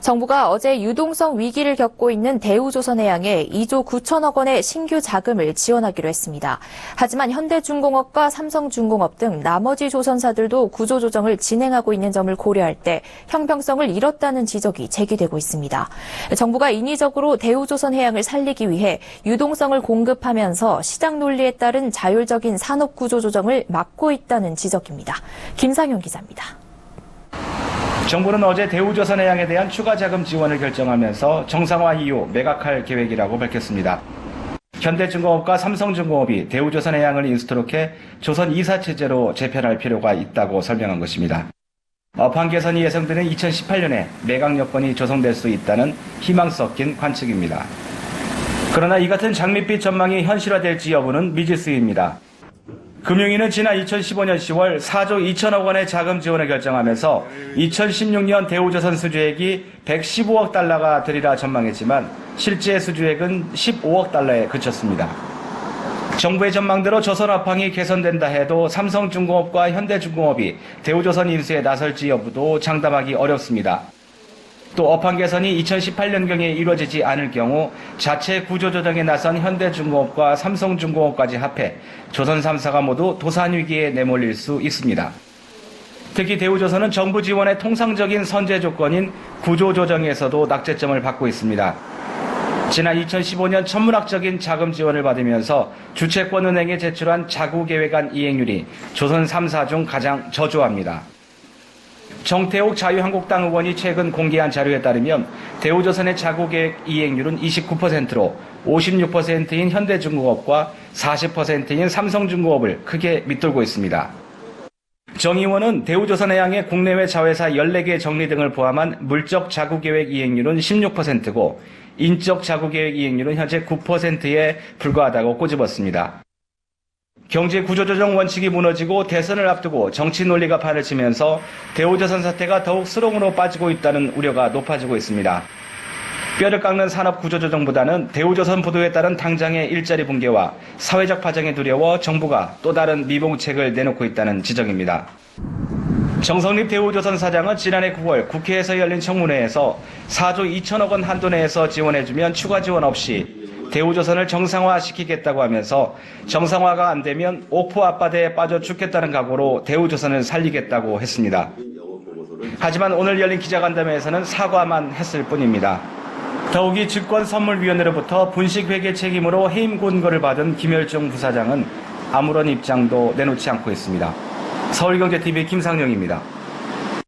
정부가 어제 유동성 위기를 겪고 있는 대우조선해양에 2조 9천억 원의 신규 자금을 지원하기로 했습니다. 하지만 현대중공업과 삼성중공업 등 나머지 조선사들도 구조조정을 진행하고 있는 점을 고려할 때 형평성을 잃었다는 지적이 제기되고 있습니다. 정부가 인위적으로 대우조선해양을 살리기 위해 유동성을 공급하면서 시장 논리에 따른 자율적인 산업 구조조정을 막고 있다는 지적입니다. 김상현 기자입니다. 정부는 어제 대우조선해양에 대한 추가 자금 지원을 결정하면서 정상화 이후 매각할 계획이라고 밝혔습니다. 현대중공업과 삼성중공업이 대우조선해양을 인수토록해 조선 2사 체제로 재편할 필요가 있다고 설명한 것입니다. 업황 개선이 예상되는 2018년에 매각 여건이 조성될 수 있다는 희망 섞인 관측입니다. 그러나 이 같은 장밋빛 전망이 현실화될지 여부는 미지수입니다. 금융위는 지난 2015년 10월 4조 2천억 원의 자금 지원을 결정하면서 2016년 대우조선 수주액이 115억 달러가 되리라 전망했지만 실제 수주액은 15억 달러에 그쳤습니다. 정부의 전망대로 조선 업황이 개선된다 해도 삼성중공업과 현대중공업이 대우조선 인수에 나설지 여부도 장담하기 어렵습니다. 또 업황 개선이 2018년경에 이루어지지 않을 경우 자체 구조조정에 나선 현대중공업과 삼성중공업까지 합해 조선 3사가 모두 도산위기에 내몰릴 수 있습니다. 특히 대우조선은 정부 지원의 통상적인 선제 조건인 구조조정에서도 낙제점을 받고 있습니다. 지난 2015년 천문학적인 자금 지원을 받으면서 주채권은행에 제출한 자구계획안 이행률이 조선 3사 중 가장 저조합니다. 정태욱 자유한국당 의원이 최근 공개한 자료에 따르면 대우조선의 자구계획 이행률은 29%로 56%인 현대중공업과 40%인 삼성중공업을 크게 밑돌고 있습니다. 정 의원은 대우조선해양의 국내외 자회사 14개 정리 등을 포함한 물적 자구계획 이행률은 16%고 인적 자구계획 이행률은 현재 9%에 불과하다고 꼬집었습니다. 경제 구조조정 원칙이 무너지고 대선을 앞두고 정치 논리가 판을 치면서 대우조선 사태가 더욱 수렁으로 빠지고 있다는 우려가 높아지고 있습니다. 뼈를 깎는 산업 구조조정보다는 대우조선 부도에 따른 당장의 일자리 붕괴와 사회적 파장에 두려워 정부가 또 다른 미봉책을 내놓고 있다는 지적입니다. 정성립 대우조선 사장은 지난해 9월 국회에서 열린 청문회에서 4조 2천억 원 한도 내에서 지원해주면 추가 지원 없이 대우조선을 정상화시키겠다고 하면서 정상화가 안 되면 옥포 앞바다에 빠져 죽겠다는 각오로 대우조선을 살리겠다고 했습니다. 하지만 오늘 열린 기자간담회에서는 사과만 했을 뿐입니다. 더욱이 증권선물위원회로부터 분식회계 책임으로 해임 권고를 받은 김열중 부사장은 아무런 입장도 내놓지 않고 있습니다. 서울경제TV 김상영입니다.